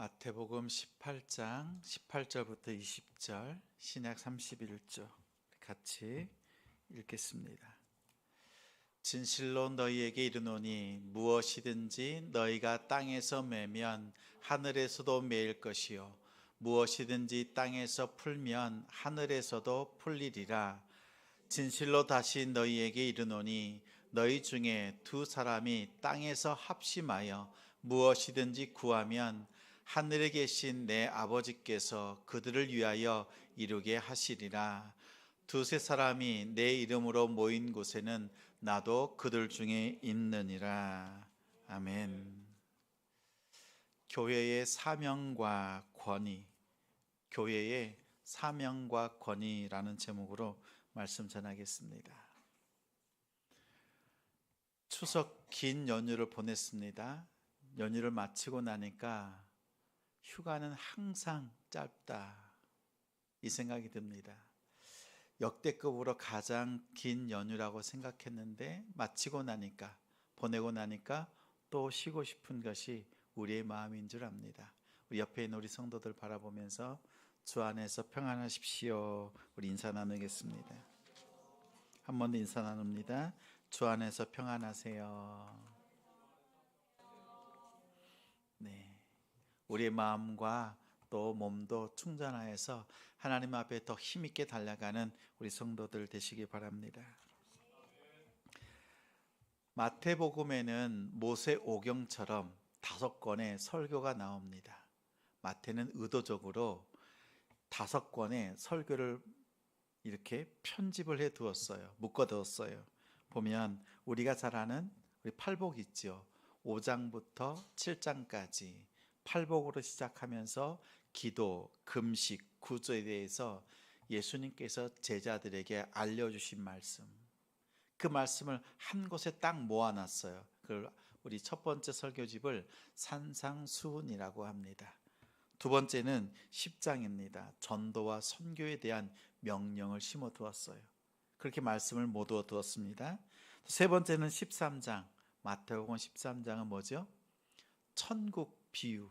마태복음 18장 18절부터 20절 신약 31조 같이 읽겠습니다. 진실로 너희에게 이르노니 무엇이든지 너희가 땅에서 매면 하늘에서도 매일 것이요 무엇이든지 땅에서 풀면 하늘에서도 풀리리라. 진실로 다시 너희에게 이르노니 너희 중에 두 사람이 땅에서 합심하여 무엇이든지 구하면 하늘에 계신 내 아버지께서 그들을 위하여 이루게 하시리라. 두세 사람이 내 이름으로 모인 곳에는 나도 그들 중에 있느니라. 아멘. 교회의 사명과 권위, 교회의 사명과 권위라는 제목으로 말씀 전하겠습니다. 추석 긴 연휴를 보냈습니다. 연휴를 마치고 나니까 휴가는 항상 짧다, 이 생각이 듭니다. 역대급으로 가장 긴 연휴라고 생각했는데 마치고 나니까, 보내고 나니까 또 쉬고 싶은 것이 우리의 마음인 줄 압니다. 우리 옆에 있는 우리 성도들 바라보면서 주 안에서 평안하십시오. 우리 인사 나누겠습니다. 한 번 더 인사 나눕니다. 주 안에서 평안하세요. 네, 우리의 마음과 또 몸도 충전하여서 하나님 앞에 더 힘있게 달려가는 우리 성도들 되시기 바랍니다. 마태복음에는 모세 오경처럼 5권의 설교가 나옵니다. 마태는 의도적으로 5권의 설교를 이렇게 편집을 해 두었어요. 묶어 두었어요. 보면 우리가 잘 아는 우리 팔복 있죠. 5장부터 7장까지 팔복으로 시작하면서 기도, 금식, 구조에 대해서 예수님께서 제자들에게 알려주신 말씀, 그 말씀을 한 곳에 딱 모아놨어요. 그걸 우리 첫 번째 설교집을 산상수훈이라고 합니다. 두 번째는 10장입니다. 전도와 선교에 대한 명령을 심어 두었어요. 그렇게 말씀을 모두 두었습니다. 세 번째는 13장, 마태복음 13장은 뭐죠? 천국 비유,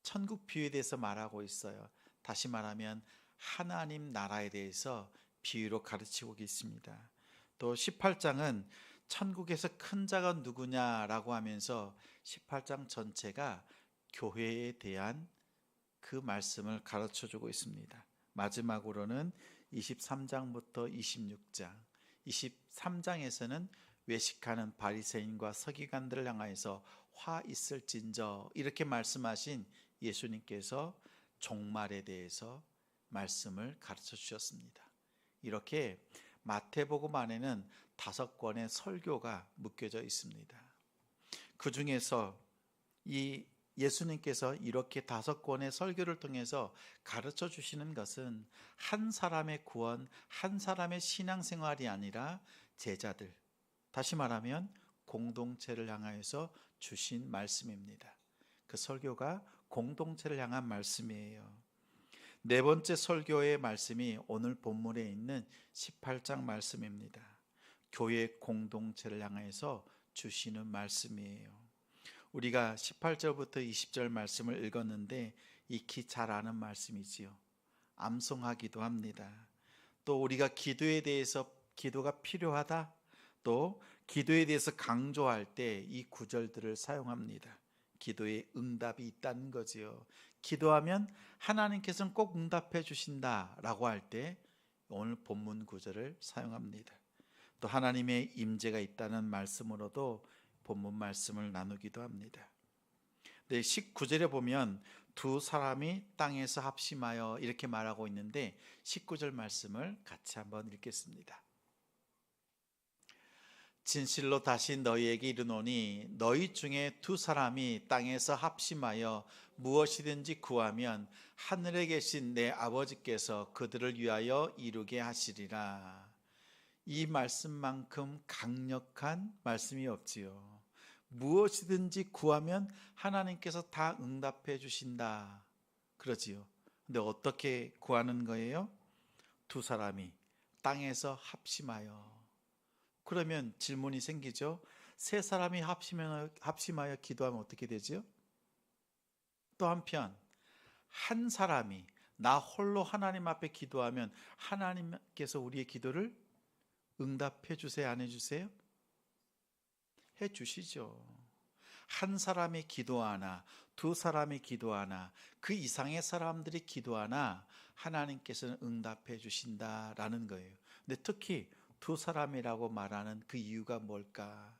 천국 비유에 대해서 말하고 있어요. 다시 말하면 하나님 나라에 대해서 비유로 가르치고 있습니다. 또 18장은 천국에서 큰 자가 누구냐라고 하면서 18장 전체가 교회에 대한 그 말씀을 가르쳐주고 있습니다. 마지막으로는 23장부터 26장, 23장에서는 외식하는 바리새인과 서기관들을 향하여서 화 있을진저 이렇게 말씀하신 예수님께서 종말에 대해서 말씀을 가르쳐 주셨습니다. 이렇게 마태복음 안에는 5권의 설교가 묶여져 있습니다. 그 중에서 이 예수님께서 이렇게 5권의 설교를 통해서 가르쳐 주시는 것은 한 사람의 구원, 한 사람의 신앙생활이 아니라 제자들, 다시 말하면 공동체를 향하여서 주신 말씀입니다. 그 설교가 공동체를 향한 말씀이에요. 네 번째 설교의 말씀이 오늘 본문에 있는 18장 말씀입니다. 교회 공동체를 향해서 주시는 말씀이에요. 우리가 18절부터 20절 말씀을 읽었는데 익히 잘 아는 말씀이지요. 암송하기도 합니다. 또 우리가 기도에 대해서 기도가 필요하다, 또 기도에 대해서 강조할 때 이 구절들을 사용합니다. 기도에 응답이 있다는 거지요. 기도하면 하나님께서는 꼭 응답해 주신다라고 할 때 오늘 본문 구절을 사용합니다. 또 하나님의 임재가 있다는 말씀으로도 본문 말씀을 나누기도 합니다. 19절에 보면 두 사람이 땅에서 합심하여 이렇게 말하고 있는데 19절 말씀을 같이 한번 읽겠습니다. 진실로 다시 너희에게 이르노니 너희 중에 두 사람이 땅에서 합심하여 무엇이든지 구하면 하늘에 계신 내 아버지께서 그들을 위하여 이루게 하시리라. 이 말씀만큼 강력한 말씀이 없지요. 무엇이든지 구하면 하나님께서 다 응답해 주신다 그러지요. 근데 어떻게 구하는 거예요? 두 사람이 땅에서 합심하여. 그러면 질문이 생기죠. 세 사람이 합심하여 기도하면 어떻게 되죠? 또 한편 한 사람이 나 홀로 하나님 앞에 기도하면 하나님께서 우리의 기도를 응답해 주세요, 안 해 주세요? 해 주시죠. 한 사람이 기도하나 두 사람이 기도하나 그 이상의 사람들이 기도하나 하나님께서는 응답해 주신다라는 거예요. 근데 특히 두 사람이라고 말하는 그 이유가 뭘까?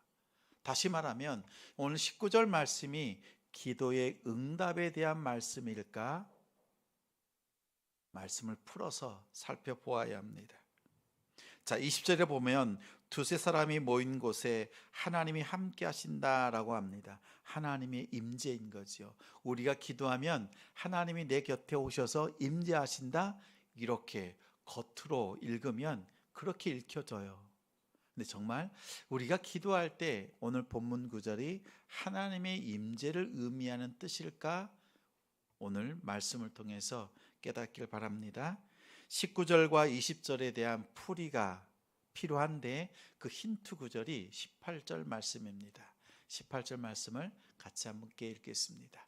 다시 말하면 오늘 19절 말씀이 기도의 응답에 대한 말씀일까? 말씀을 풀어서 살펴보아야 합니다. 자, 20절에 보면 두세 사람이 모인 곳에 하나님이 함께 하신다라고 합니다. 하나님의 임재인 거죠. 우리가 기도하면 하나님이 내 곁에 오셔서 임재하신다, 이렇게 겉으로 읽으면 그렇게 읽혀져요. 근데 정말 우리가 기도할 때 오늘 본문 구절이 하나님의 임재를 의미하는 뜻일까? 오늘 말씀을 통해서 깨닫길 바랍니다. 19절과 20절에 대한 풀이가 필요한데 그 힌트 구절이 18절 말씀입니다. 18절 말씀을 같이 함께 읽겠습니다.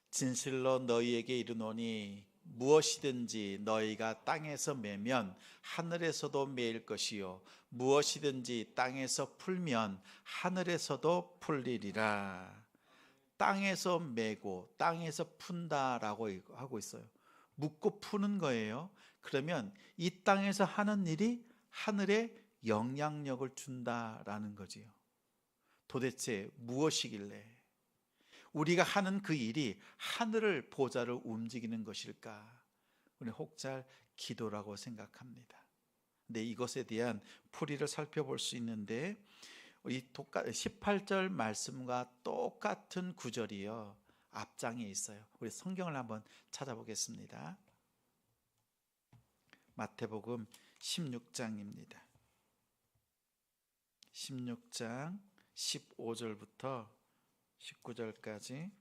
진실로 너희에게 이르노니 무엇이든지 너희가 땅에서 매면 하늘에서도 매일 것이요 무엇이든지 땅에서 풀면 하늘에서도 풀리리라. 땅에서 매고 땅에서 푼다라고 하고 있어요. 묻고 푸는 거예요. 그러면 이 땅에서 하는 일이 하늘에 영향력을 준다라는 거지요. 도대체 무엇이길래 우리가 하는 그 일이 하늘을 보좌를 움직이는 것일까? 우리 혹잘 기도라고 생각합니다. 근데 이것에 대한 풀이를 살펴볼 수 있는데 이 18절 말씀과 똑같은 구절이요 앞장에 있어요. 우리 성경을 한번 찾아보겠습니다. 마태복음 16장입니다. 16장 15절부터 19절까지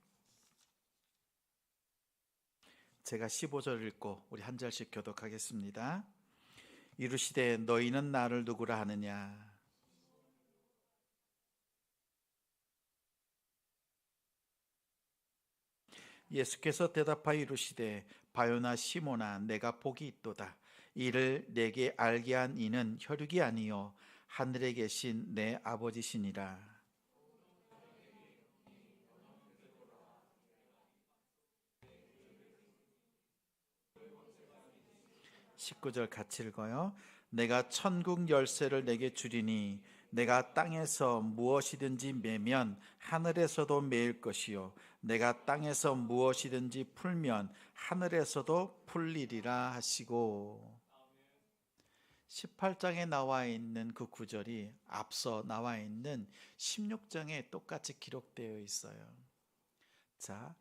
제가 15절 읽고 우리 한 절씩 교독하겠습니다. 이르시되 너희는 나를 누구라 하느냐? 예수께서 대답하여 이르시되 바요나 시모나 내가 복이 있도다. 이를 내게 알게 한 이는 혈육이 아니요 하늘에 계신 내 아버지시니라. 19절 같이 읽어요. 내가 천국 열쇠를 내게 주리니 내가 땅에서 무엇이든지 매면 하늘에서도 매일 것이요 내가 땅에서 무엇이든지 풀면 하늘에서도 풀리리라 하시고 18장에 나와 있는 그 구절이 앞서 나와 있는 16장에 똑같이 기록되어 있어요. 자,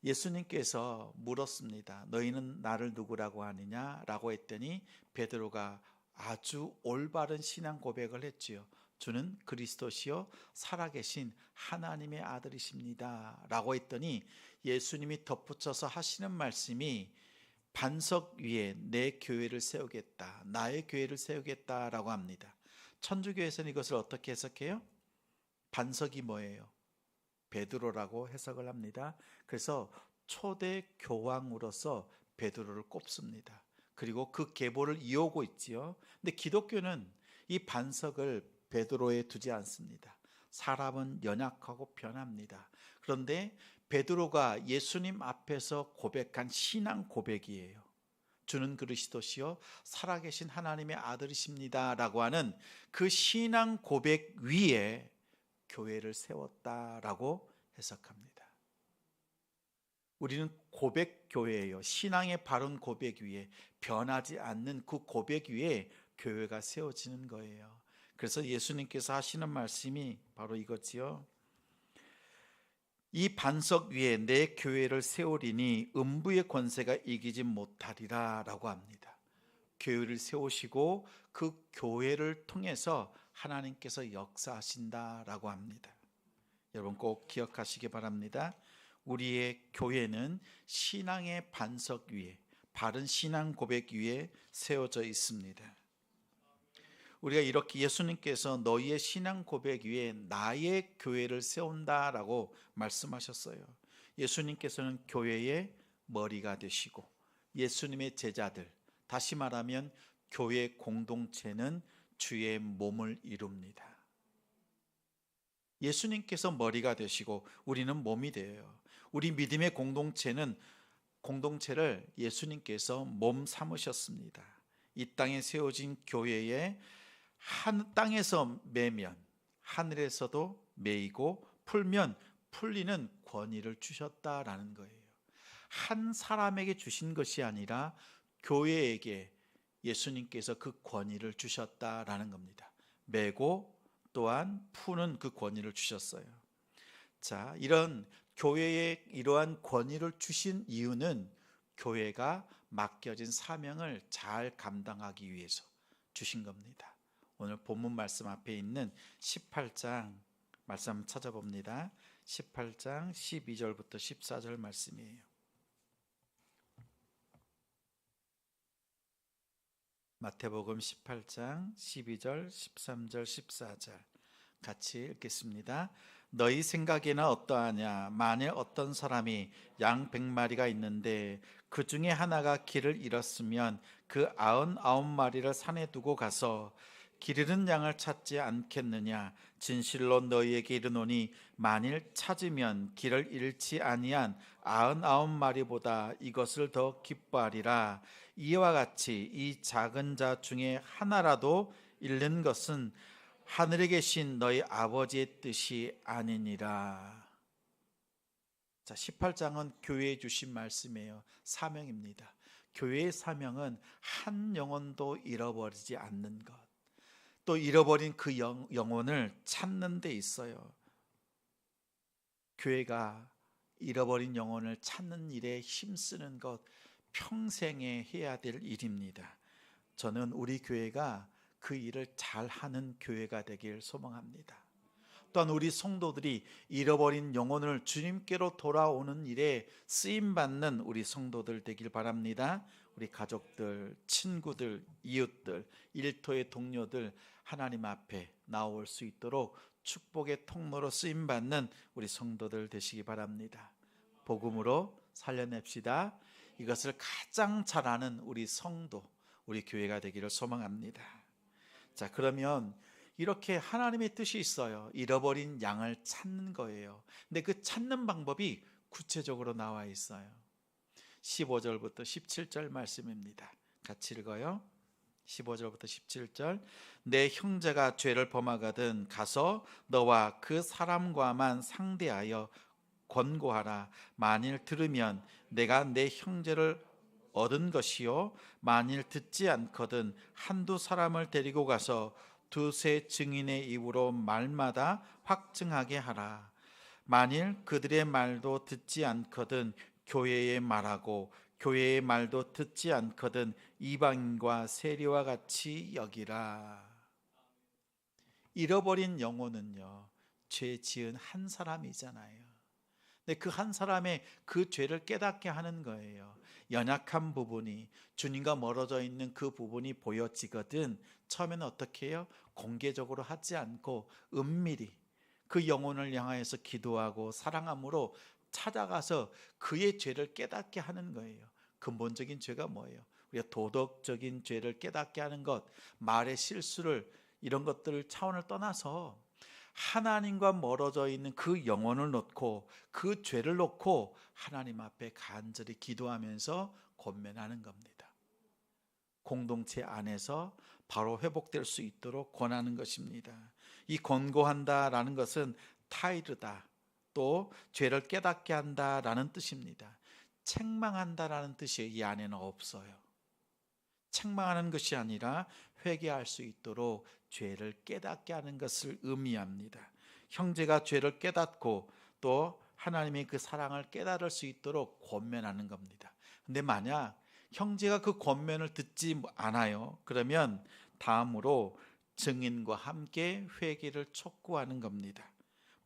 예수님께서 물었습니다. 너희는 나를 누구라고 하느냐? 라고 했더니 베드로가 아주 올바른 신앙 고백을 했지요. 주는 그리스도시요 살아계신 하나님의 아들이십니다. 라고 했더니 예수님이 덧붙여서 하시는 말씀이 반석 위에 내 교회를 세우겠다. 나의 교회를 세우겠다라고 합니다. 천주교에서는 이것을 어떻게 해석해요? 반석이 뭐예요? 베드로라고 해석을 합니다. 그래서 초대 교황으로서 베드로를 꼽습니다. 그리고 그 계보를 이어오고 있지요. 근데 기독교는 이 반석을 베드로에 두지 않습니다. 사람은 연약하고 변합니다. 그런데 베드로가 예수님 앞에서 고백한 신앙 고백이에요. 주는 그리스도시요 살아계신 하나님의 아들이십니다 라고 하는 그 신앙 고백 위에 교회를 세웠다라고 해석합니다. 우리는 고백 교회예요. 신앙의 바른 고백 위에 변하지 않는 그 고백 위에 교회가 세워지는 거예요. 그래서 예수님께서 하시는 말씀이 바로 이거지요. 이 반석 위에 내 교회를 세우리니 음부의 권세가 이기지 못하리라 라고 합니다. 교회를 세우시고 그 교회를 통해서 하나님께서 역사하신다라고 합니다. 여러분 꼭 기억하시기 바랍니다. 우리의 교회는 신앙의 반석 위에 바른 신앙 고백 위에 세워져 있습니다. 우리가 이렇게 예수님께서 너희의 신앙 고백 위에 나의 교회를 세운다라고 말씀하셨어요. 예수님께서는 교회의 머리가 되시고 예수님의 제자들, 다시 말하면 교회 공동체는 주의 몸을 이룹니다. 예수님께서 머리가 되시고 우리는 몸이 되어요. 우리 믿음의 공동체를 예수님께서 몸 삼으셨습니다. 이 땅에 세워진 교회에 땅에서 매면 하늘에서도 매이고 풀면 풀리는 권위를 주셨다라는 거예요. 한 사람에게 주신 것이 아니라 교회에게 예수님께서 그 권위를 주셨다라는 겁니다. 매고 또한 푸는 그 권위를 주셨어요. 자, 이런 교회에 이러한 권위를 주신 이유는 교회가 맡겨진 사명을 잘 감당하기 위해서 주신 겁니다. 오늘 본문 말씀 앞에 있는 18장 말씀 한번 찾아봅니다. 18장 12절부터 14절 말씀이에요. 마태복음 18장 12절, 13절, 14절 같이 읽겠습니다. 너희 생각에나 어떠하냐? 만일 어떤 사람이 양 100마리가 있는데 그 중에 하나가 길을 잃었으면 그 99마리를 산에 두고 가서 길 잃은 양을 찾지 않겠느냐? 진실로 너희에게 이르노니 만일 찾으면 길을 잃지 아니한 99마리보다 이것을 더 기뻐하리라. 이와 같이 이 작은 자 중에 하나라도 잃는 것은 하늘에 계신 너희 아버지의 뜻이 아니니라. 자, 18장은 교회에 주신 말씀이에요. 사명입니다. 교회의 사명은 한 영혼도 잃어버리지 않는 것, 또 잃어버린 그 영혼을 찾는 데 있어요. 교회가 잃어버린 영혼을 찾는 일에 힘쓰는 것, 평생에 해야 될 일입니다. 저는 우리 교회가 그 일을 잘하는 교회가 되길 소망합니다. 또한 우리 성도들이 잃어버린 영혼을 주님께로 돌아오는 일에 쓰임받는 우리 성도들 되길 바랍니다. 우리 가족들, 친구들, 이웃들, 일터의 동료들 하나님 앞에 나올 수 있도록 축복의 통로로 쓰임받는 우리 성도들 되시기 바랍니다. 복음으로 살려냅시다. 이것을 가장 잘 아는 우리 성도, 우리 교회가 되기를 소망합니다. 자, 그러면 이렇게 하나님의 뜻이 있어요. 잃어버린 양을 찾는 거예요. 근데 그 찾는 방법이 구체적으로 나와 있어요. 15절부터 17절 말씀입니다. 같이 읽어요. 15절부터 17절. 내 형제가 죄를 범하거든 가서 너와 그 사람과만 상대하여 권고하라. 만일 들으면 내가 내 형제를 얻은 것이요, 만일 듣지 않거든 한두 사람을 데리고 가서 두세 증인의 입으로 말마다 확증하게 하라. 만일 그들의 말도 듣지 않거든 교회의 말하고 교회의 말도 듣지 않거든 이방인과 세리와 같이 여기라. 잃어버린 영혼은요, 죄 지은 한 사람이잖아요. 근데 그 한 사람의 그 죄를 깨닫게 하는 거예요. 연약한 부분이, 주님과 멀어져 있는 그 부분이 보여지거든 처음에는 어떻게 해요? 공개적으로 하지 않고 은밀히 그 영혼을 향하여서 기도하고 사랑함으로 찾아가서 그의 죄를 깨닫게 하는 거예요. 근본적인 죄가 뭐예요? 우리가 도덕적인 죄를 깨닫게 하는 것, 말의 실수를, 이런 것들을 차원을 떠나서 하나님과 멀어져 있는 그 영혼을 놓고 그 죄를 놓고 하나님 앞에 간절히 기도하면서 권면하는 겁니다. 공동체 안에서 바로 회복될 수 있도록 권하는 것입니다. 이 권고한다라는 것은 타이르다, 또 죄를 깨닫게 한다라는 뜻입니다. 책망한다라는 뜻이 이 안에는 없어요. 책망하는 것이 아니라 회개할 수 있도록 죄를 깨닫게 하는 것을 의미합니다. 형제가 죄를 깨닫고 또 하나님의 그 사랑을 깨달을 수 있도록 권면하는 겁니다. 근데 만약 형제가 그 권면을 듣지 않아요, 그러면 다음으로 증인과 함께 회개를 촉구하는 겁니다.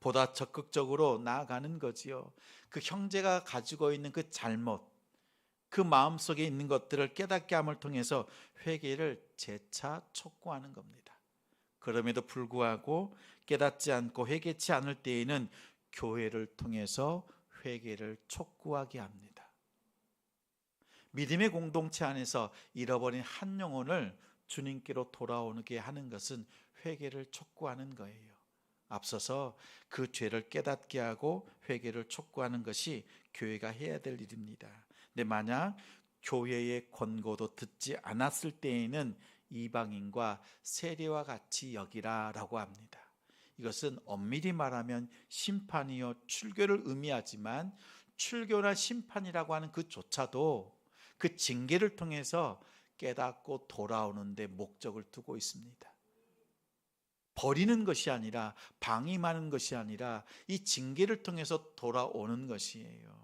보다 적극적으로 나아가는 거지요. 그 형제가 가지고 있는 그 잘못, 그 마음속에 있는 것들을 깨닫게 함을 통해서 회개를 재차 촉구하는 겁니다. 그럼에도 불구하고 깨닫지 않고 회개치 않을 때에는 교회를 통해서 회개를 촉구하게 합니다. 믿음의 공동체 안에서 잃어버린 한 영혼을 주님께로 돌아오게 하는 것은 회개를 촉구하는 거예요. 앞서서 그 죄를 깨닫게 하고 회개를 촉구하는 것이 교회가 해야 될 일입니다. 근데 만약 교회의 권고도 듣지 않았을 때에는 이방인과 세리와 같이 여기라 라고 합니다. 이것은 엄밀히 말하면 심판이요 출교를 의미하지만, 출교나 심판이라고 하는 그조차도 그 징계를 통해서 깨닫고 돌아오는 데 목적을 두고 있습니다. 버리는 것이 아니라, 방임하는 것이 아니라 이 징계를 통해서 돌아오는 것이에요.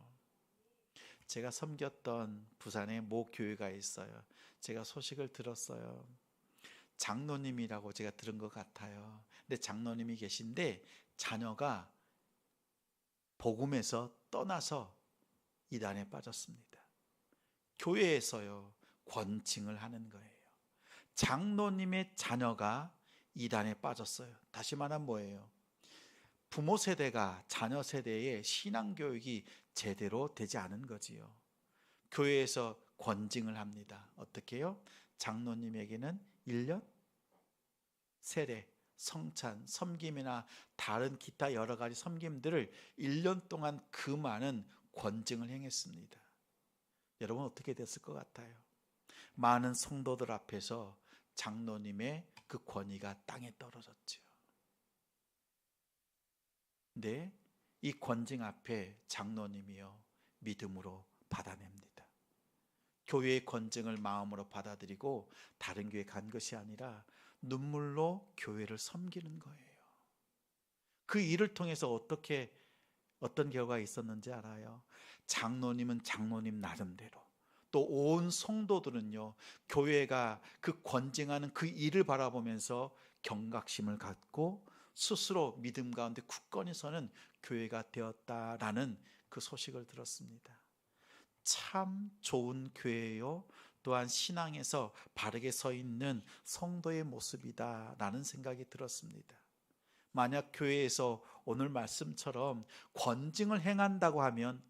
제가 섬겼던 부산에 모 교회가 있어요. 제가 소식을 들었어요. 장로님이라고 제가 들은 것 같아요. 근데 장로님이 계신데 자녀가 복음에서 떠나서 이단에 빠졌습니다. 교회에서요 권징을 하는 거예요. 장로님의 자녀가 이단에 빠졌어요. 다시 말하면 뭐예요? 부모 세대가 자녀 세대의 신앙교육이 제대로 되지 않은 거지요. 교회에서 권징을 합니다. 어떻게 해요? 장로님에게는 1년 세례, 성찬, 섬김이나 다른 기타 여러 가지 섬김들을 1년 동안 그 많은 권징을 행했습니다. 여러분 어떻게 됐을 것 같아요? 많은 성도들 앞에서 장로님의 그 권위가 땅에 떨어졌죠. 근데 이 권징 앞에 장로님이요 믿음으로 받아냅니다. 교회의 권징을 마음으로 받아들이고 다른 교회 간 것이 아니라 눈물로 교회를 섬기는 거예요. 그 일을 통해서 어떤 결과가 있었는지 알아요? 장로님은 장로님 나름대로, 또 온 성도들은요 교회가 그 권징하는 그 일을 바라보면서 경각심을 갖고 스스로 믿음 가운데 굳건히 서는 교회가 되었다라는 그 소식을 들었습니다. 참 좋은 교회요, 또한 신앙에서 바르게 서 있는 성도의 모습이다라는 생각이 들었습니다. 만약 교회에서 오늘 말씀처럼 권징을 행한다고 하면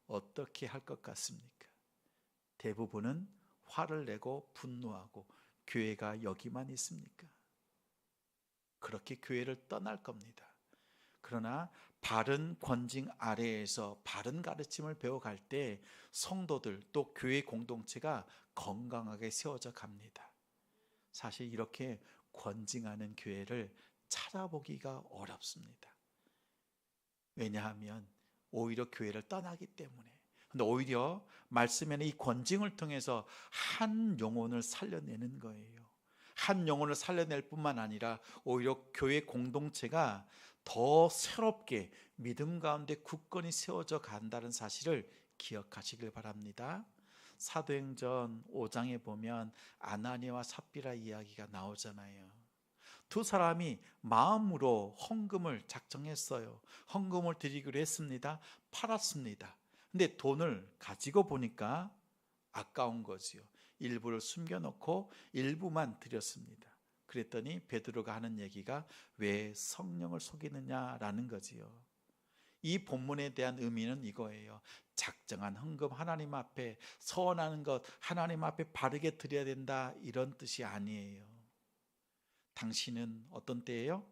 어떻게 할 것 같습니까? 대부분은 화를 내고 분노하고 교회가 여기만 있습니까? 그렇게 교회를 떠날 겁니다. 그러나 바른 권징 아래에서 바른 가르침을 배워갈 때 성도들 또 교회 공동체가 건강하게 세워져 갑니다. 사실 이렇게 권징하는 교회를 찾아보기가 어렵습니다. 왜냐하면 오히려 교회를 떠나기 때문에. 근데 오히려 말씀에는 이 권징을 통해서 한 영혼을 살려내는 거예요. 한 영혼을 살려낼 뿐만 아니라 오히려 교회 공동체가 더 새롭게 믿음 가운데 굳건히 세워져 간다는 사실을 기억하시길 바랍니다. 사도행전 5장에 보면 아나니아와 삽비라 이야기가 나오잖아요. 두 사람이 마음으로 헌금을 작정했어요. 헌금을 드리기로 했습니다. 팔았습니다. 근데 돈을 가지고 보니까 아까운 거지요. 일부를 숨겨놓고 일부만 드렸습니다. 그랬더니 베드로가 하는 얘기가 왜 성령을 속이느냐라는 거지요. 이 본문에 대한 의미는 이거예요. 작정한 헌금 하나님 앞에 서원하는 것 하나님 앞에 바르게 드려야 된다, 이런 뜻이 아니에요. 당신은 어떤 때예요?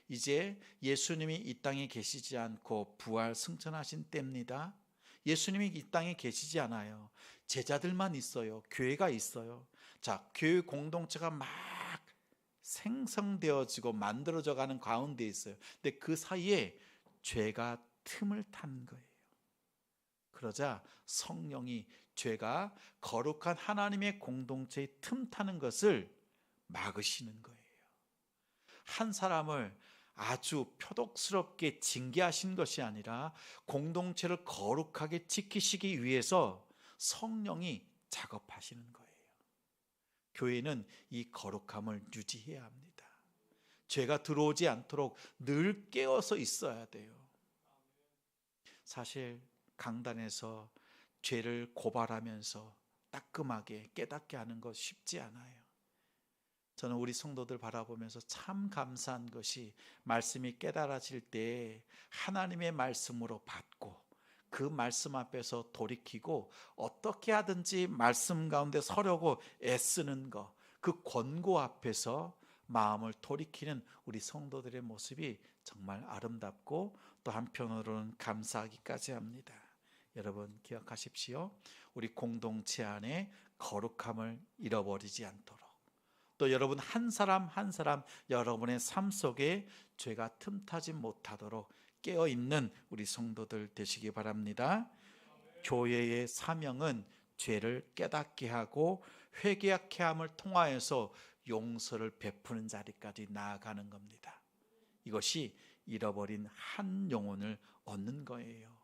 이제 예수님이 이 땅에 계시지 않고 부활 승천하신 때입니다. 예수님이 이 땅에 계시지 않아요. 제자들만 있어요. 교회가 있어요. 자, 교회 공동체가 막 생성되어지고 만들어져 가는 가운데 있어요. 근데 그 사이에 죄가 틈을 타는 거예요. 그러자 성령이 죄가 거룩한 하나님의 공동체에 틈 타는 것을 막으시는 거예요. 한 사람을 아주 표독스럽게 징계하신 것이 아니라 공동체를 거룩하게 지키시기 위해서 성령이 작업하시는 거예요. 교회는 이 거룩함을 유지해야 합니다. 죄가 들어오지 않도록 늘 깨어서 있어야 돼요. 사실 강단에서 죄를 고발하면서 따끔하게 깨닫게 하는 것 쉽지 않아요. 저는 우리 성도들 바라보면서 참 감사한 것이 말씀이 깨달아질 때 하나님의 말씀으로 받고 그 말씀 앞에서 돌이키고 어떻게 하든지 말씀 가운데 서려고 애쓰는 것, 그 권고 앞에서 마음을 돌이키는 우리 성도들의 모습이 정말 아름답고 또 한편으로는 감사하기까지 합니다. 여러분 기억하십시오. 우리 공동체 안에 거룩함을 잃어버리지 않도록, 또 여러분 한 사람 한 사람 여러분의 삶 속에 죄가 틈타지 못하도록 깨어있는 우리 성도들 되시기 바랍니다. 교회의 사명은 죄를 깨닫게 하고 회개하게 함을 통하여서 용서를 베푸는 자리까지 나아가는 겁니다. 이것이 잃어버린 한 영혼을 얻는 거예요.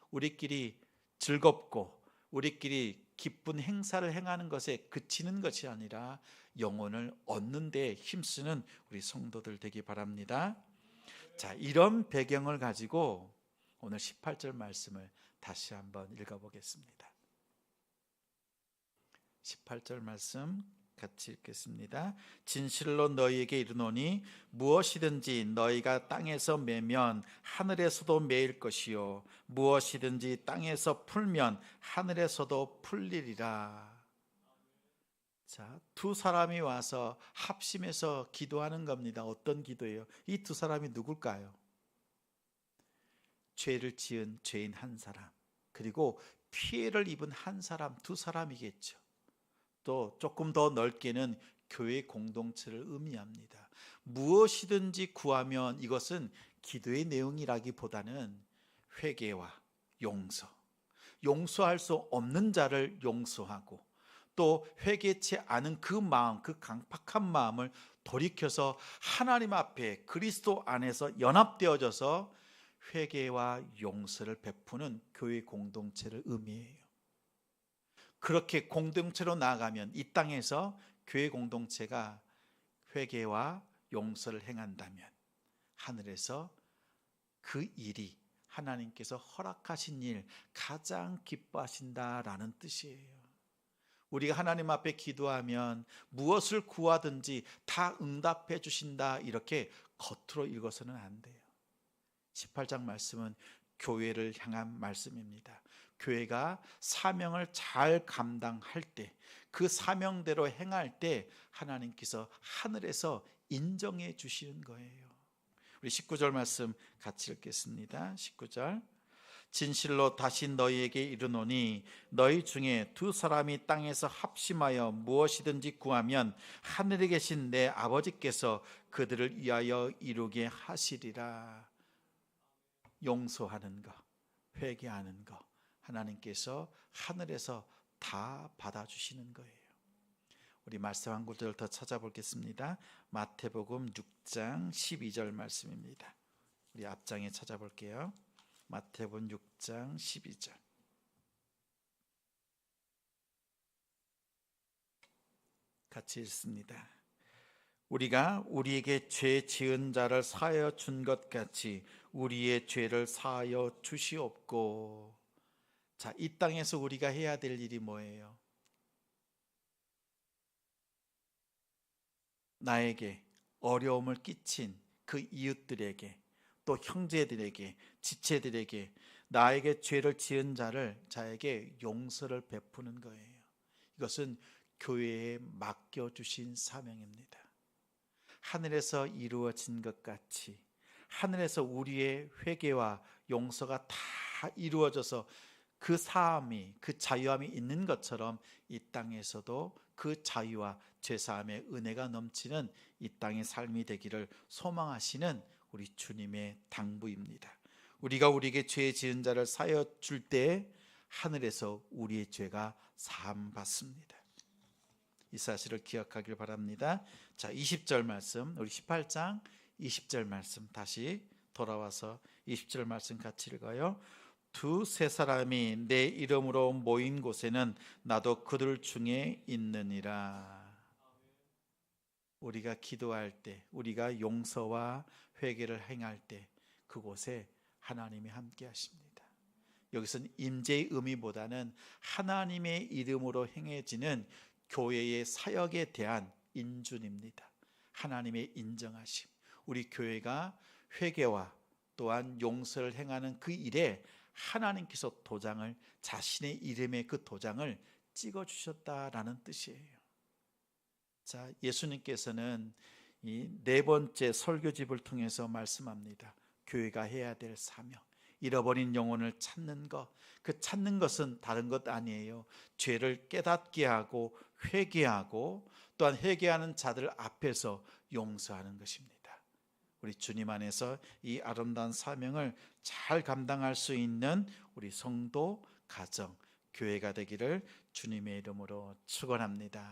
우리끼리 즐겁고 우리끼리 기쁜 행사를 행하는 것에 그치는 것이 아니라 영혼을 얻는 데 힘쓰는 우리 성도들 되기 바랍니다. 자, 이런 배경을 가지고 오늘 18절 말씀을 다시 한번 읽어보겠습니다. 18절 말씀 같이 읽겠습니다. 진실로 너희에게 이르노니 무엇이든지 너희가 땅에서 매면 하늘에서도 매일 것이요 무엇이든지 땅에서 풀면 하늘에서도 풀리리라. 자, 두 사람이 와서 합심해서 기도하는 겁니다. 어떤 기도예요? 이 두 사람이 누굴까요? 죄를 지은 죄인 한 사람, 그리고 피해를 입은 한 사람, 두 사람이겠죠. 또 조금 더 넓게는 교회 공동체를 의미합니다. 무엇이든지 구하면 이것은 기도의 내용이라기보다는 회개와 용서, 용서할 수 없는 자를 용서하고 또 회개치 않은 그 마음, 그 강팍한 마음을 돌이켜서 하나님 앞에 그리스도 안에서 연합되어져서 회개와 용서를 베푸는 교회 공동체를 의미해요. 그렇게 공동체로 나아가면 이 땅에서 교회 공동체가 회개와 용서를 행한다면 하늘에서 그 일이 하나님께서 허락하신 일 가장 기뻐하신다라는 뜻이에요. 우리가 하나님 앞에 기도하면 무엇을 구하든지 다 응답해 주신다, 이렇게 겉으로 읽어서는 안 돼요. 18장 말씀은 교회를 향한 말씀입니다. 교회가 사명을 잘 감당할 때, 그 사명대로 행할 때 하나님께서 하늘에서 인정해 주시는 거예요. 우리 19절 말씀 같이 읽겠습니다. 19절. 진실로 다시 너희에게 이르노니 너희 중에 두 사람이 땅에서 합심하여 무엇이든지 구하면 하늘에 계신 내 아버지께서 그들을 위하여 이루게 하시리라. 용서하는 것, 회개하는 것, 하나님께서 하늘에서 다 받아주시는 거예요. 우리 말씀 한 구절 더 찾아보겠습니다. 마태복음 6장 12절 말씀입니다. 우리 앞장에 찾아볼게요. 마태복음 6장 12절. 같이 읽습니다. 우리가 우리에게 죄 지은 자를 사하여 준 것 같이 우리의 죄를 사하여 주시옵고. 자, 이 땅에서 우리가 해야 될 일이 뭐예요? 나에게 어려움을 끼친 그 이웃들에게, 또 형제들에게, 지체들에게, 나에게 죄를 지은 자에게 용서를 베푸는 거예요. 이것은 교회에 맡겨주신 사명입니다. 하늘에서 이루어진 것 같이 하늘에서 우리의 회개와 용서가 다 이루어져서 그 사함이, 그 자유함이 있는 것처럼 이 땅에서도 그 자유와 죄사함의 은혜가 넘치는 이 땅의 삶이 되기를 소망하시는 우리 주님의 당부입니다. 우리가 우리에게 죄 지은 자를 사하여 줄 때 하늘에서 우리의 죄가 사함 받습니다. 이 사실을 기억하길 바랍니다. 자, 20절 말씀, 우리 18장 20절 말씀 다시 돌아와서 20절 말씀 같이 읽어요. 두세 사람이 내 이름으로 모인 곳에는 나도 그들 중에 있느니라. 우리가 기도할 때, 우리가 용서와 회개를 행할 때 그곳에 하나님이 함께 하십니다. 여기서는 임재의 의미보다는 하나님의 이름으로 행해지는 교회의 사역에 대한 인준입니다. 하나님의 인정하심. 우리 교회가 회개와 또한 용서를 행하는 그 일에 하나님께서 도장을, 자신의 이름의 그 도장을 찍어주셨다라는 뜻이에요. 자, 예수님께서는 이 네 번째 설교집을 통해서 말씀합니다. 교회가 해야 될 사명, 잃어버린 영혼을 찾는 것. 그 찾는 것은 다른 것 아니에요. 죄를 깨닫게 하고 회개하고, 또한 회개하는 자들 앞에서 용서하는 것입니다. 우리 주님 안에서 이 아름다운 사명을 잘 감당할 수 있는 우리 성도, 가정, 교회가 되기를 주님의 이름으로 축원합니다.